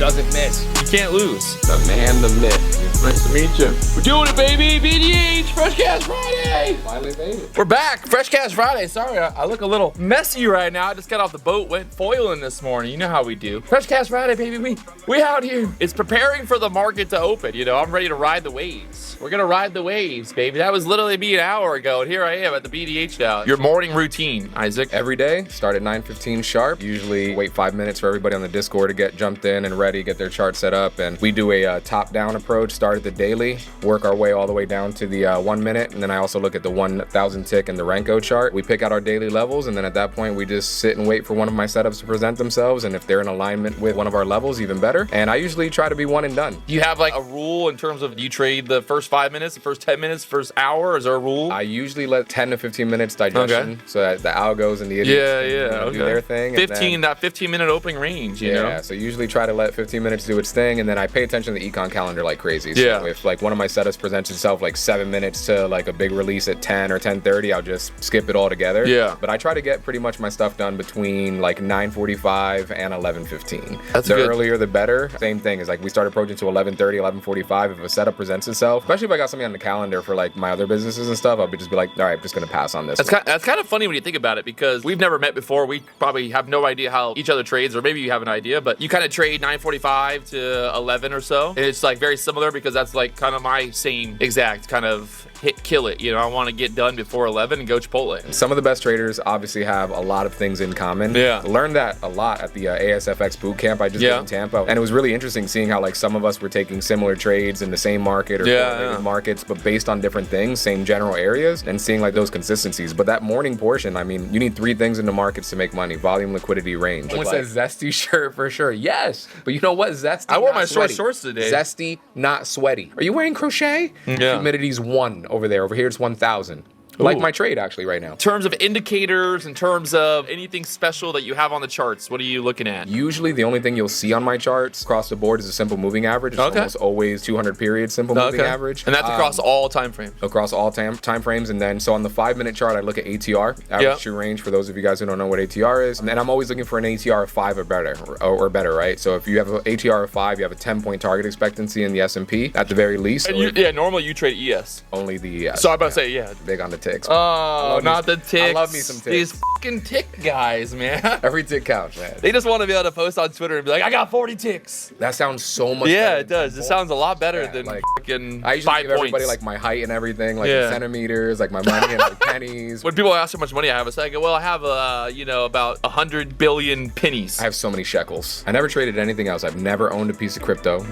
doesn't miss. You can't lose. The man, the myth. Nice to meet you. We're doing it, baby. BDH, Freshcast Friday. Finally made it. We're back. Freshcast Friday. Sorry, I look a little messy right now. I just got off the boat, went foiling this morning. You know how we do. Freshcast Friday, baby. We out here. It's preparing for the market to open. You know, I'm ready to ride the waves. We're gonna ride the waves, baby. That was literally me an hour ago, and here I am at the BDH now. Your morning routine, Isaac. Every day, start at 9:15 sharp. Usually wait 5 minutes for everybody on the Discord to get jumped in and ready, get their chart set up. And we do a top-down approach, start at the daily, work our way all the way down to the 1 minute. And then I also look at the 1,000 tick and the Renko chart. We pick out our daily levels, and then at that point, we just sit and wait for one of my setups to present themselves. And if they're in alignment with one of our levels, even better. And I usually try to be one and done. Do you have like a rule in terms of you trade the first 5 minutes, the first 10 minutes, first hour? Is there a rule? I usually let 10 to 15 minutes digestion so that the algos and the idiots can, do their thing. 15-minute opening range, you know? Yeah, so usually try to let 15 minutes do its thing, and then I pay attention to the econ calendar like crazy. So if like one of my setups presents itself like 7 minutes to like a big release at 10 or 10:30, I'll just skip it all together. Yeah. But I try to get pretty much my stuff done between like 9:45 and 11:15. That's the good. earlier the better. Same thing is like we start approaching to 11:30, 11:45. If a setup presents itself, especially if I got something on the calendar for like my other businesses and stuff, I'll just be like, all right, I'm just gonna pass on this. That's kind of funny when you think about it, because we've never met before. We probably have no idea how each other trades, or maybe you have an idea, but you kind of trade 9:45 to 11 or so. And it's like very similar, because that's like kind of my same exact kind of kill it. You know, I want to get done before 11 and go Chipotle. Some of the best traders obviously have a lot of things in common. Yeah. Learned that a lot at the ASFX boot camp I just did in Tampa. And it was really interesting seeing how like some of us were taking similar trades in the same market or correlated markets, but based on different things, same general areas, and seeing like those consistencies. But that morning portion, I mean, you need 3 things in the markets to make money: volume, liquidity, range. Someone says zesty shirt for sure. Yes. But you know what? Zesty. I wore my shorts today. Zesty, not sweaty. Are you wearing crochet? Yeah. Humidity's 1 over there. Over here it's 1,000. Like my trade actually right now. In terms of indicators, in terms of anything special that you have on the charts, what are you looking at? Usually the only thing you'll see on my charts across the board is a simple moving average. It's almost always 200 period simple moving average. And that's across all time frames? Across all time frames. And then so on the 5 minute chart, I look at ATR, average true range, for those of you guys who don't know what ATR is. And I'm always looking for an ATR of 5 or better, right? So if you have an ATR of 5, you have a 10-point target expectancy in the S&P at the very least. And normally you trade ES. Only the ES. So I'm about to say, big on the ticks. Oh, not the ticks. I love me some ticks. These fucking tick guys, man. Every tick counts, man. They just want to be able to post on Twitter and be like, I got 40 ticks. That sounds so much better. Yeah, it does. It sounds a lot better than like, fucking I usually 5 give points. everybody like my height and everything, like in centimeters, like my money and like pennies. When people ask how much money I have, I say, well, I have, about 100 billion pennies. I have so many shekels. I never traded anything else. I've never owned a piece of crypto.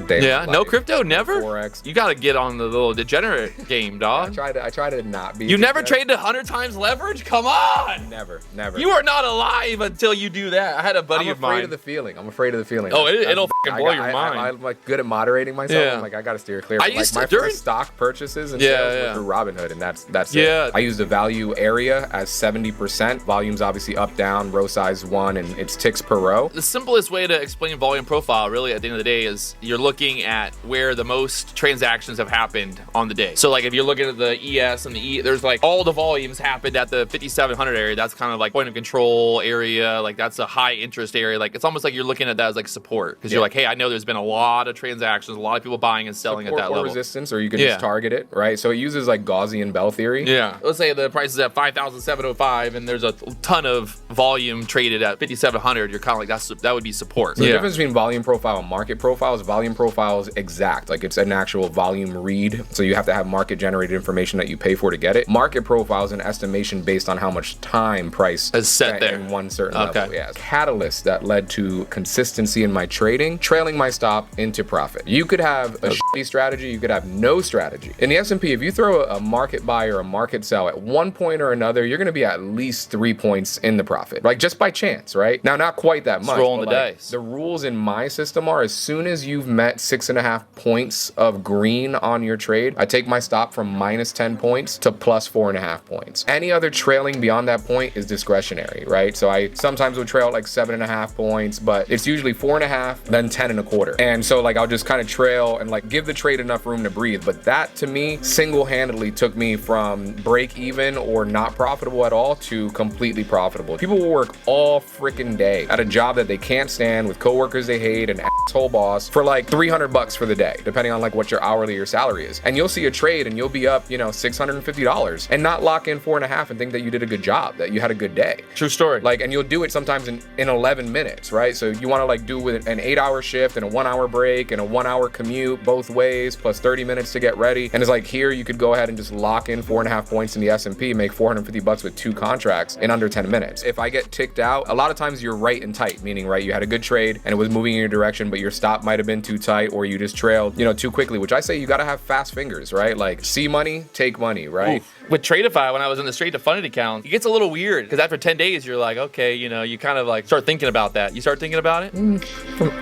No crypto, never? Forex. You got to get on the little degenerate game, dog. I try to not be. You never traded 100 times leverage? Come on! Never. You are not alive until you do that. I had a buddy of mine. I'm afraid of the feeling. Oh, it'll fucking blow your mind. I'm like good at moderating myself. Yeah. I'm like, I gotta steer clear. I used my to first stock purchases and sales were through Robinhood, and that's it. I use the value area as 70%. Volume's obviously up, down, row size 1, and it's ticks per row. The simplest way to explain volume profile, really, at the end of the day, is you're looking at where the most transactions have happened on the day. So, like, if you're looking at the ES and the E, there's like all the volumes happened at the 5,700 area. That's kind of like point of control area. Like, that's a high interest area. Like, it's almost like you're looking at that as like support, because you're like, hey, I know there's been a lot of transactions, a lot of people buying and selling support at that or level. Resistance, or you can just target it, right? So it uses like Gaussian bell theory. Yeah. Let's say the price is at 5,705 and there's a ton of volume traded at 5,700. You're kind of like, that would be support. So the difference between volume profile and market profile is volume profile is exact. Like, it's an actual volume read. So you have to have market generated information that you pay for to get it. Market profile is an estimation based on how much time price is set there in one certain level. Yeah. Catalyst that led to consistency in my trading, trailing my stop into profit. You could have a shitty strategy, you could have no strategy. In the S&P, if you throw a market buy or a market sell at one point or another, you're gonna be at least 3 points in the profit. Like, just by chance, right? Now, not quite that much. Rolling the dice. The rules in my system are, as soon as you've met 6.5 points of green on your trade, I take my stop from -10 points to +4 4.5 points. Any other trailing beyond that point is discretionary, right? So I sometimes would trail like 7.5 points, but it's usually 4.5, then 10.25. And so like I'll just kind of trail and like give the trade enough room to breathe. But that to me single-handedly took me from break even or not profitable at all to completely profitable. People will work all freaking day at a job that they can't stand with coworkers they hate and asshole boss for like $300 for the day, depending on like what your hourly or salary is. And you'll see a trade and you'll be up, you know, $650 and not lock in 4.5 and think that you did a good job, that you had a good day. True story. Like, and you'll do it sometimes in 11 minutes, right? So you want to like do with an 8-hour shift and a 1-hour break and a 1-hour commute both ways plus 30 minutes to get ready. And it's like here you could go ahead and just lock in 4.5 points in the S&P, make $450 with 2 contracts in under 10 minutes. If I get ticked out, a lot of times you're right and tight, meaning right, you had a good trade and it was moving in your direction, but your stop might have been too tight or you just trailed, you know, too quickly, which I say you got to have fast fingers, right? Like see money, take money, right? Oof. With Tradeify, when I was in the straight to funded account, it gets a little weird because after 10 days, you're like, okay, you know, you kind of like start thinking about that. You start thinking about it?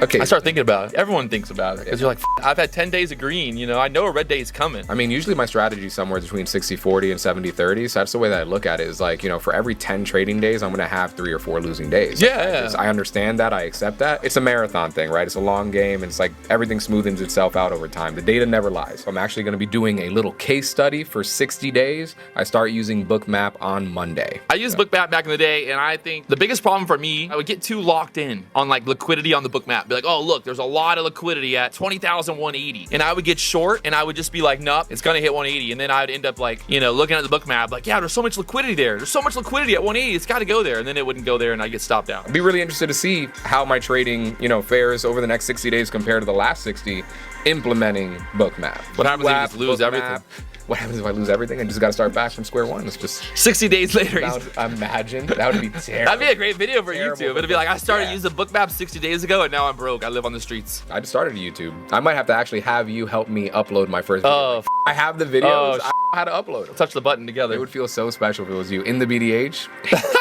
Okay. I start thinking about it. Everyone thinks about it because you're like, I've had 10 days of green, you know, I know a red day is coming. I mean, usually my strategy is somewhere between 60-40 and 70-30. So that's the way that I look at it is like, you know, for every 10 trading days, I'm going to have 3 or 4 losing days. Yeah. I understand that. I accept that. It's a marathon thing, right? It's a long game. And it's like everything smoothens itself out over time. The data never lies. I'm actually going to be doing a little case study for 60 days. I start using Bookmap on Monday. I used Bookmap back in the day, and I think the biggest problem for me, I would get too locked in on like liquidity on the Bookmap. Be like, oh, look, there's a lot of liquidity at 20,180. And I would get short, and I would just be like, nope, it's going to hit 180. And then I would end up like, you know, looking at the Bookmap, like, yeah, there's so much liquidity there. There's so much liquidity at 180. It's got to go there. And then it wouldn't go there, and I'd get stopped out. I'd be really interested to see how my trading, you know, fares over the next 60 days compared to the last 60 implementing Bookmap. What happens if you just lose everything? What happens if I lose everything? I just got to start back from square one. It's just 60 days later. Imagine that would be terrible. That'd be a great video for YouTube. It'd be like, I started Yeah. using Bookmap 60 days ago, and now I'm broke. I live on the streets. I just started YouTube. I might have to actually have you help me upload my first video. Oh, I have the videos. Oh, I don't know how to upload them. touch the button It together. would feel so special if it was you in the BDH.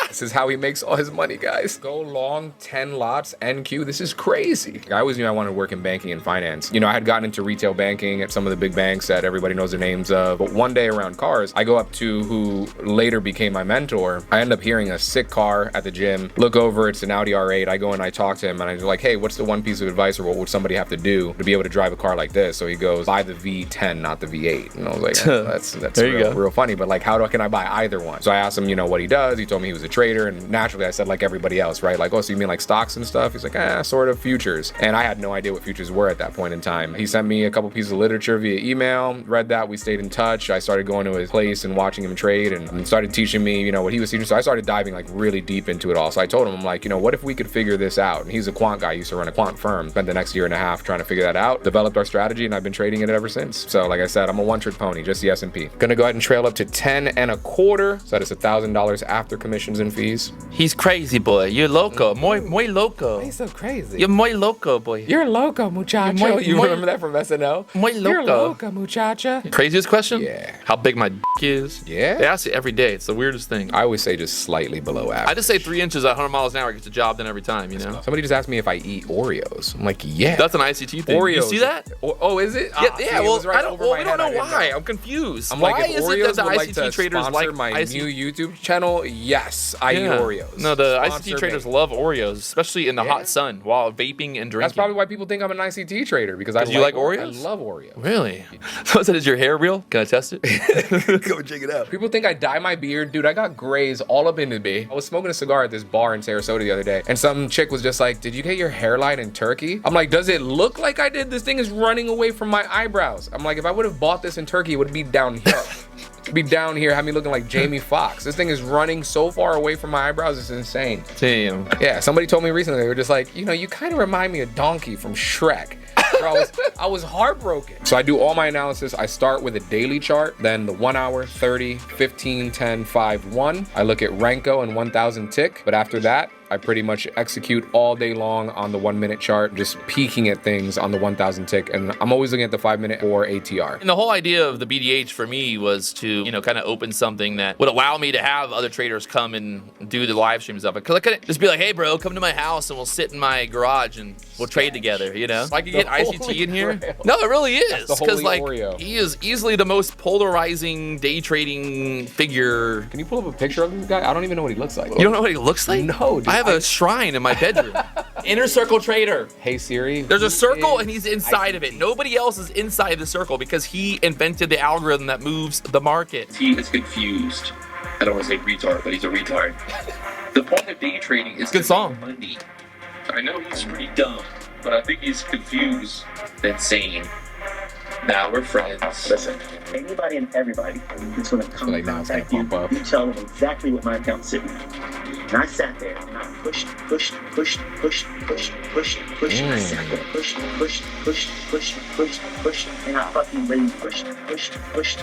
This is how he makes all his money, guys. Go long 10 lots, NQ. This is crazy. I always knew I wanted to work in banking and finance. You know, I had gotten into retail banking at some of the big banks that everybody knows the names of. But one day around cars, I go up to who later became my mentor. I end up hearing a sick car at the gym. Look over, it's an Audi R8. I go and I talk to him and I'm like, hey, what's the one piece of advice or what would somebody have to do to be able to drive a car like this? So he goes, buy the V10, not the V8. And I was like, oh, that's real funny. But like, can I buy either one? So I asked him, you know, what he does. He told me he was a trader. And naturally I said, like everybody else, right? Like, oh, so you mean like stocks and stuff? He's like, sort of futures. And I had no idea what futures were at that point in time. He sent me a couple pieces of literature via email, read that, we stayed in touch. I started going to his place and watching him trade and started teaching me, you know, what he was teaching. So I started diving like really deep into it all. So I told him, I'm like, you know, what if we could figure this out? And he's a quant guy, used to run a quant firm, spent the next year and a half trying to figure that out, developed our strategy, and I've been trading it ever since. So like I said, I'm a one-trick pony, just the S&P. Gonna go ahead and trail up to 10.25. So that is $1,000 after commissions and fees. He's crazy, boy. You're loco. Muy loco. He's so crazy. You're muy loco, boy. You're loco, muchacho. Muy- You muy- remember that from SNL? Muy You're loco. loco, muchacha. Craziest question? Yeah. How big my is? Yeah? They ask it every day. It's the weirdest thing. I always say just slightly below average. I just say 3 inches at 100 miles an hour gets the job done every time, you know? Somebody just asked me if I eat Oreos. I'm like, yeah. That's an ICT thing. Oreos. You see that? Oh, is it? Yeah, See, yeah. it Well, was right I don't. over Well, my we don't head. I know didn't why. I'm confused. I'm why like, if is Oreos it that the would like ICT to traders sponsor like my ICT? new YouTube channel, yes, I eat Yeah. Oreos. No, the Sponsor ICT traders me. love Oreos, especially in the Yeah. hot sun while vaping and drinking. That's probably why people think I'm an ICT trader because I you like Oreos? I love Oreos. Really? So is your hair real? Can I test it? Go check it out. People think I dye my beard. Dude, I got grays all up into me. I was smoking a cigar at this bar in Sarasota the other day, and some chick was just like, did you get your hairline in Turkey? I'm like, does it look like I did? This thing is running away from my eyebrows. I'm like, if I would have bought this in Turkey, it would be down here. It'd be down here, have me looking like Jamie Foxx. This thing is running so far away from my eyebrows, it's insane. Damn. Yeah, somebody told me recently, they were just like, you know, you kind of remind me of Donkey from Shrek. Bro, I was heartbroken. So I do all my analysis. I start with a daily chart, then the 1 hour, 30, 15, 10, 5, 1. I look at Renko and 1000 tick, but after that, I pretty much execute all day long on the 1 minute chart, just peeking at things on the 1000 tick. And I'm always looking at the 5 minute or ATR. And the whole idea of the BDH for me was to, you know, kind of open something that would allow me to have other traders come and do the live streams of it. Because I couldn't just be like, hey, bro, come to my house and we'll sit in my garage and we'll trade together, you know? If I could get ICT in here. No, it really is. Because, like, Oreo. he is easily the most polarizing day trading figure. Can you pull up a picture of this guy? I don't even know what he looks like. You don't know what he looks like? No, dude. I have a shrine in my bedroom. Inner circle trader. Hey Siri. There's a circle and he's inside of it. Nobody else is inside the circle because he invented the algorithm that moves the market. He is confused. I don't want to say retard, but he's a retard. The point of day trading is Good to song. make money. I know he's pretty dumb, but I think he's confused and sane. Now we're friends. Listen, anybody and everybody that's going to come Like, now it's contact gonna you, pump up. you tell them exactly what my account's sitting at. And I sat there and I pushed. I sat there, pushed, and I fucking really pushed.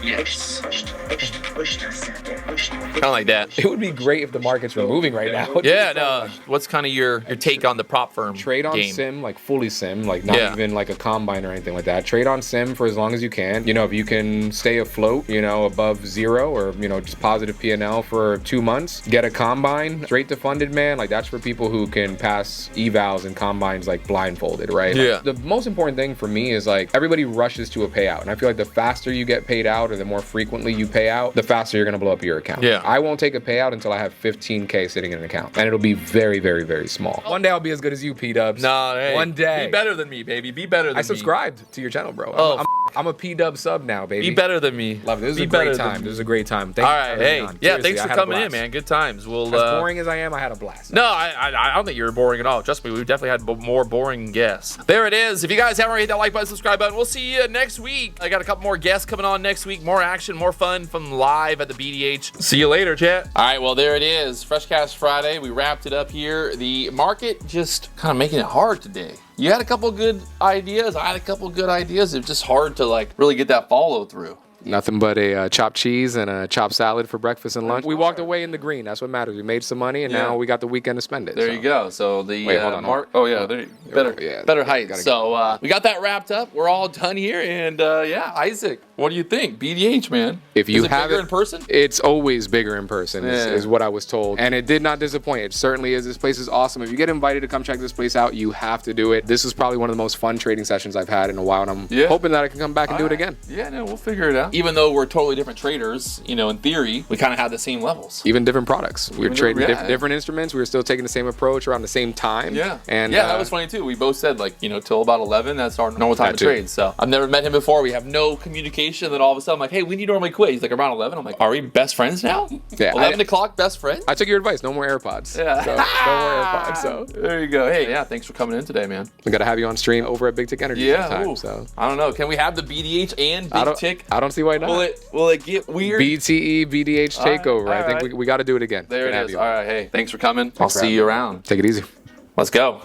Yes. I sat there, pushed. Kind of like that. It would be great if the markets were moving right now. Yeah, no. What's kind of your take on the prop firm Trade on game? sim, like fully sim, like not Yeah. even like a combine or anything like that. Trade on sim for as long as you can. You know, if you can stay afloat, you know, above zero or, you know, just positive P&L for 2 months, get a combine, straight to funded, man. Like that's for people who can pass evals and combines like blindfolded, right? Yeah. Like, the most important thing for me is like everybody rushes to a payout. And I feel like the faster you get paid out or the more frequently you pay out, the faster you're going to blow up your account. Yeah. I won't take a payout until I have 15K sitting in an account. And it'll be very, very, very small. One day I'll be as good as you, P-Dubs. No, hey. One day. Be better than me, baby. Be better than me. I subscribed to your channel, bro. Oh, I'm a P-Dub sub now, baby. Be better than me. Love it. This is Be a great better than time. me. This is a great time. Thank All you right, for hey. having me on. Yeah, Seriously, thanks I for had a coming in, blast. man. Good times. We'll. As boring as I am, I had a blast. No, I don't think you were boring at all. Trust me, we've definitely had more boring guests. There it is. If you guys haven't already hit that like button, subscribe button, we'll see you next week. I got a couple more guests coming on next week. More action, more fun from live at the BDH. See you later, chat. All right, well, there it is. Freshcast Friday. We wrapped it up here. The market just kind of making it hard today. You had a couple good ideas. I had a couple good ideas. It's just hard to like really get that follow through. Nothing but a chopped cheese and a chopped salad for breakfast and lunch. We walked away in the green. That's what matters. We made some money, and Yeah. now we got the weekend to spend it. There so. you go. So the Wait, hold on, hold on. Oh yeah, there you better Yeah, better height. gotta So we got that wrapped up. We're all done here, and yeah, Isaac, what do you think? BDH, man. If you is it have bigger it in person? It's always bigger in person, Yeah. is what I was told. And it did not disappoint. It certainly is. This place is awesome. If you get invited to come check this place out, you have to do it. This is probably one of the most fun trading sessions I've had in a while, and I'm Yeah. hoping that I can come back and do it again. Yeah, no, we'll figure it out. Even though we're totally different traders, you know, in theory, we kind of have the same levels. Even different products. We were Even trading different- yeah. different instruments. We were still taking the same approach around the same time. Yeah. And yeah, that was funny too. We both said like, you know, till about 11, that's our normal time That to too. trade. So I've never met him before. We have no communication. Then all of a sudden I'm like, hey, we need to normally quit. He's like around 11. I'm like, are we best friends now? Yeah, 11 o'clock, best friends? I took your advice. No more AirPods. Yeah. So, no more AirPods. So There you go. Hey, yeah, thanks for coming in today, man. we gotta have you on stream over at Big Tick Energy Yeah. sometime. Ooh. So I don't know. Can we have the BDH and Big Tick? I don't see why not. Will it get weird? BTE BDH All right, takeover. I all think right. we got to do it again. There Gonna it have is. you All on. right. Hey, thanks for coming. I'll for see having you me. around. Take it easy. Let's go.